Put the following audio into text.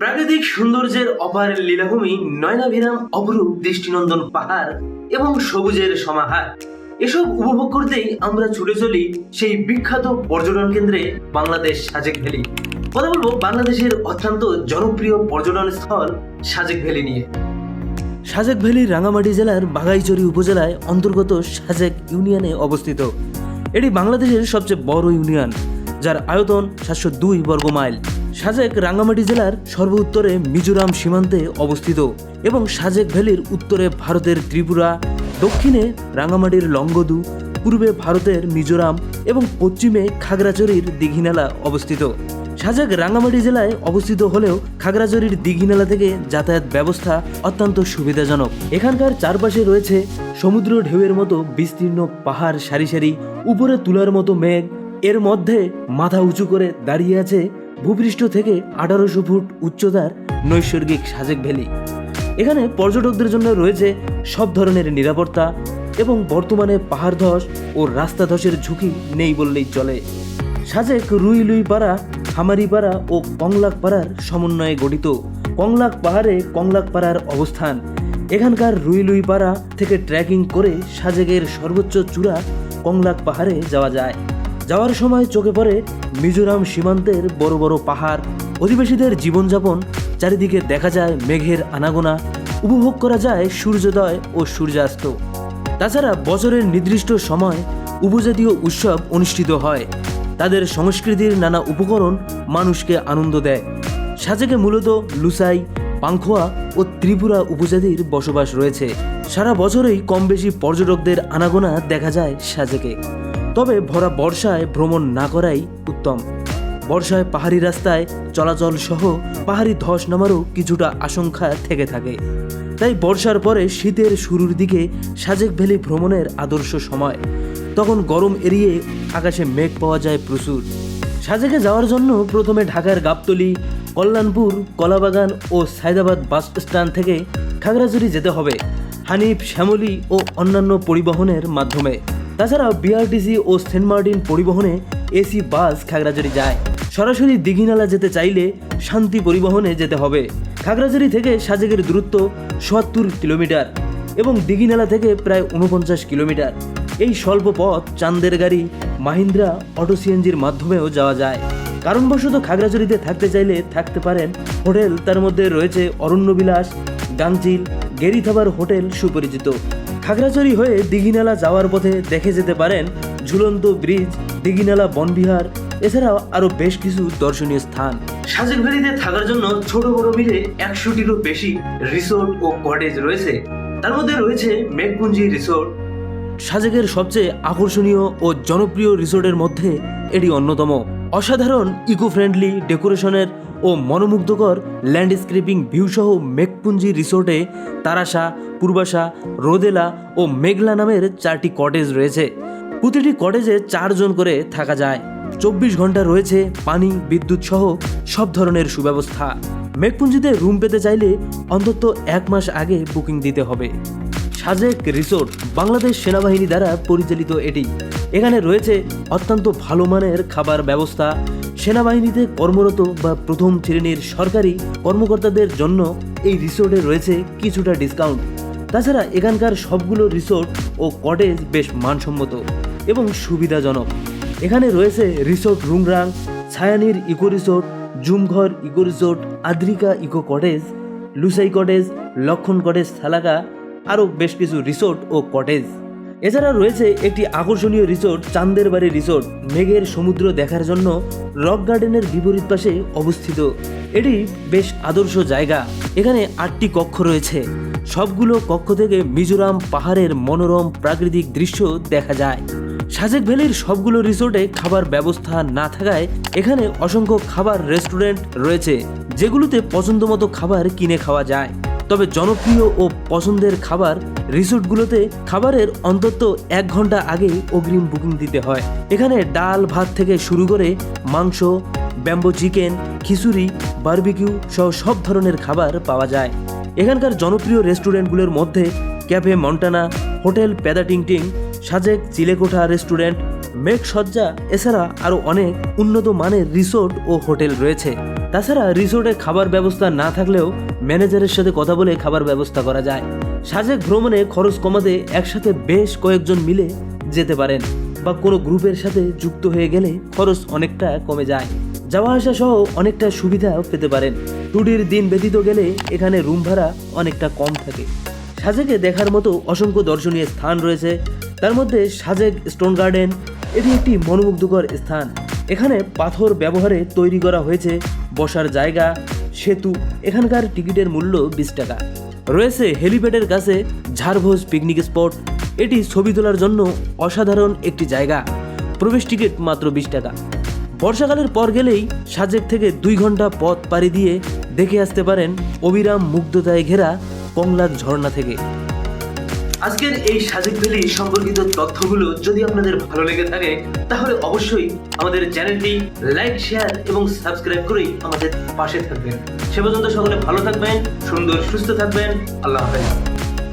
প্রাকৃতিক সৌন্দর্যের অপার লীলাভূমি, নয়নাভিরাম অপরূপ দৃষ্টিনন্দন পাহাড় এবং সবুজের সমাহার, এসব উপভোগ করতেই আমরা ছুটে চলি সেই বিখ্যাত পর্যটন কেন্দ্রে বাংলাদেশ সাজেক ভ্যালি। কথা বলবো বাংলাদেশের অত্যন্ত জনপ্রিয় পর্যটন স্থল সাজেক ভ্যালি নিয়ে। সাজেক ভ্যালি রাঙ্গামাটি জেলার বাঘাইছড়ি উপজেলায় অন্তর্গত সাজেক ইউনিয়নে অবস্থিত। এটি বাংলাদেশের সবচেয়ে বড় ইউনিয়ন, যার আয়তন 702 বর্গ মাইল। সাজেক রাঙ্গামাটি জেলার সর্ব উত্তরে মিজোরাম সীমান্তে অবস্থিত এবং সাজেক ভ্যালির উত্তরে ভারতের ত্রিপুরা, দক্ষিণে রাঙ্গামাটির লংগদু, পূর্বে ভারতের মিজোরাম এবং পশ্চিমে খাগড়াছড়ির দীঘিনালা অবস্থিত। সাজেক রাঙ্গামাটি জেলায় অবস্থিত হলেও খাগড়াছড়ির দীঘিনালা থেকে যাতায়াত ব্যবস্থা অত্যন্ত সুবিধাজনক। এখানকার চারপাশে রয়েছে সমুদ্র ঢেউয়ের মতো বিস্তীর্ণ পাহাড় সারি সারি, উপরে তুলার মতো মেঘ, এর মধ্যে মাথা উঁচু করে দাঁড়িয়ে আছে ভূপৃষ্ঠ থেকে 1800 ফুট উচ্চতার নৈসর্গিক সাজেক ভ্যালি। এখানে পর্যটকদের জন্য রয়েছে সব ধরনের নিরাপত্তা এবং বর্তমানে পাহাড় ধস ও রাস্তা ধসের ঝুঁকি নেই বললেই চলে। সাজেক রুইলুইপাড়া, হামারিপাড়া ও কংলাকপাড়ার সমন্বয়ে গঠিত। কংলাকপাড়ার অবস্থান। এখানকার রুইলুইপাড়া থেকে ট্রেকিং করে সাজেকের সর্বোচ্চ চূড়া কংলাক পাহাড়ে যাওয়া যায়। যাওয়ার সময় চোখে পড়ে মিজোরাম সীমান্তের বড় বড় পাহাড়, অধিবাসীদের জীবনযাপন, চারিদিকে দেখা যায় মেঘের আনাগোনা, উপভোগ করা যায় সূর্যোদয় ও সূর্যাস্ত। তাছাড়া বছরের নির্দিষ্ট সময় উপজাতীয় উৎসব অনুষ্ঠিত হয়। তাদের সংস্কৃতির নানা উপকরণ মানুষকে আনন্দ দেয়। সাজেকে মূলত লুসাই, পাংখোয়া ও ত্রিপুরা উপজাতির বসবাস রয়েছে। সারা বছরই কম বেশি পর্যটকদের আনাগোনা দেখা যায় সাজেকে। তবে ভরা বর্ষায় ভ্রমণ না করাই উত্তম। বর্ষায় পাহাড়ি রাস্তায় চলাচল সহ পাহাড়ি ধস নামারও কিছুটা আশঙ্কা থেকে থাকে। তাই বর্ষার পরে শীতের শুরুর দিকে সাজেক ভ্যালি ভ্রমণের আদর্শ সময়। তখন গরম এড়িয়ে আকাশে মেঘ পাওয়া যায় প্রচুর। সাজেকে যাওয়ার জন্য প্রথমে ঢাকার গাবতলী, কল্যাণপুর, কলাবাগান ও সায়দাবাদ বাস স্ট্যান্ড থেকে খাগড়াছড়ি যেতে হবে হানিফ, শ্যামলী ও অন্যান্য পরিবহনের মাধ্যমে। তাছাড়াও বিআরটিসি ও সেন্ট মার্টিন পরিবহনে এসি বাস খাগড়াছড়ি যায়। সরাসরি দীঘিনালা যেতে চাইলে শান্তি পরিবহনে যেতে হবে। খাগড়াছড়ি থেকে সাজেকের দূরত্ব ৭৭ কিলোমিটার এবং দীঘিনালা থেকে প্রায় ৪৯ কিলোমিটার। এই স্বল্প পথ চান্দের গাড়ি, মাহিন্দ্রা অটো সিএনজির মাধ্যমেও যাওয়া যায়। কারণবশত খাগড়াছড়িতে থাকতে চাইলে থাকতে পারেন। হোটেল তার মধ্যে রয়েছে অরণ্যবিলাস, গাংচিল, গেরিথাবার হোটেল সুপরিচিত। খাগড়াছড়ি হয়ে দীঘিনালা যাওয়ার পথে দেখে যেতে পারেন ঝুলন্ত ব্রিজ, দীঘিনালা বনবিহার, এছাড়াও আরও বেশ কিছু দর্শনীয় স্থান। সাজেক ভ্যালিতে থাকার জন্য ছোট বড় মিলে 100টিরও বেশি রিসোর্ট ও কটেজ রয়েছে। তার মধ্যে রয়েছে মেঘপুঞ্জি রিসোর্ট। সাজেকের সবচেয়ে আকর্ষণীয় ও জনপ্রিয় রিসোর্টের মধ্যে এটি অন্যতম। অসাধারণ ইকো ফ্রেন্ডলি ডেকোরেশনের ও মনোমুগ্ধকর ল্যান্ডস্কেপিং ভিউ সহ মেঘপুঞ্জি রিসোর্টে তারাশা, পূর্বাশা, রোদেলা ও মেঘলা নামের 4টি কটেজ রয়েছে। প্রতিটি কটেজে 4 জন করে থাকা যায়। 24 ঘন্টা রয়েছে পানি, বিদ্যুৎ সহ সব ধরনের সুব্যবস্থা। মেঘপুঞ্জিতে রুম পেতে চাইলে অন্তত 1 মাস আগে বুকিং দিতে হবে। সাজেক রিসোর্ট বাংলাদেশ সেনাবাহিনী দ্বারা পরিচালিত এটি। এখানে রয়েছে অত্যন্ত ভালো মানের খাবার ব্যবস্থা। সেনাবাহিনীতে কর্মরত বা প্রথম শ্রেণীর সরকারি কর্মকর্তাদের জন্য এই রিসোর্টে রয়েছে কিছুটা ডিসকাউন্ট। তাছাড়া এখানকার সবগুলো রিসোর্ট ও কটেজ বেশ মানসম্মত এবং সুবিধাজনক। এখানে রয়েছে রিসোর্ট রুংরাং, ছায়ানির eco resort, Jumghar eco resort, Adrika eco cottage, Lushai cottage, Lakshman cottage থালাকা, আরও বেশ কিছু রিসোর্ট ও কটেজ। এছাড়া রয়েছে একটি আকর্ষণীয় রিসোর্ট চান্দের বাড়ি রিসোর্ট। মেঘের সমুদ্র দেখার জন্য রক গার্ডেনের বিপরীত পাশে অবস্থিত। এটি বেশ আদর্শ জায়গা। এখানে 8টি কক্ষ রয়েছে। সবগুলো কক্ষ থেকে মিজোরাম পাহাড়ের মনোরম প্রাকৃতিক দৃশ্য দেখা যায়। সাজেক ভ্যালির সবগুলো রিসোর্টে খাবার ব্যবস্থা না থাকায় এখানে অসংখ্য খাবার রেস্টুরেন্ট রয়েছে, যেগুলোতে পছন্দমতো খাবার কিনে খাওয়া যায়। তবে জনপ্রিয় ও পছন্দের খাবার রিসোর্টগুলোতে খাবারের অন্তত 1 ঘন্টা আগে অগ্রিম বুকিং দিতে হয়। এখানে ডাল ভাত থেকে শুরু করে মাংস, ব্যাম্বো চিকেন, খিচুড়ি, বারবিকিউ সহ সব ধরনের খাবার পাওয়া যায়। এখানকার জনপ্রিয় রেস্টুরেন্টগুলোর মধ্যে ক্যাফে মন্টানা, হোটেল পেদা টিং টিং, সাজেক চিলেকোঠা রেস্টুরেন্ট, মেঘসজ্জা এছাড়া আরও অনেক উন্নত মানের রিসোর্ট ও হোটেল রয়েছে। তাছাড়া রিসোর্টে খাবার ব্যবস্থা না থাকলেও ম্যানেজারের সাথে কথা বলে খাবার ব্যবস্থা করা যায়। সাজেক ভ্রমণে খরচ কমাতে একসাথে বেশ কয়েকজন মিলে যেতে পারেন বা কোনো গ্রুপের সাথে যুক্ত হয়ে গেলে খরচ অনেকটা কমে যায়। যাওয়া আসা সহ অনেকটা সুবিধা পেতে পারেন। ট্যুরের দিন ব্যতীত গেলে এখানে রুম ভাড়া অনেকটা কম থাকে। সাজেকে দেখার মতো অসংখ্য দর্শনীয় স্থান রয়েছে, তার মধ্যে সাজেক স্টোন গার্ডেন, এটি একটি মনোমুগ্ধকর স্থান। এখানে পাথর ব্যবহারে তৈরি করা হয়েছে বসার জায়গা, সেতু। এখানকার টিকিটের মূল্য 20 টাকা। রয়েছে হেলিপ্যাডের কাছে ঝাড়ভোজ পিকনিক স্পট, এটি ছবি তোলার জন্য অসাধারণ একটি জায়গা। প্রবেশ টিকিট মাত্র 20 টাকা। বর্ষাকালের পর গেলেই সাজেক থেকে 2 ঘন্টা পথ পাড়ি দিয়ে দেখে আসতে পারেন অবিরাম মুগ্ধতায় ঘেরা কংলাক ঝর্ণা থেকে। আজকের এই সাজেক ভ্যালি সম্পর্কিত তথ্যগুলো যদি আপনাদের ভালো লেগে থাকে তাহলে অবশ্যই আমাদের চ্যানেলটি লাইক, শেয়ার এবং সাবস্ক্রাইব করেই আমাদের পাশে থাকবেন। সে পর্যন্ত সকলে ভালো থাকবেন, সুন্দর সুস্থ থাকবেন। আল্লাহ হাফেজ।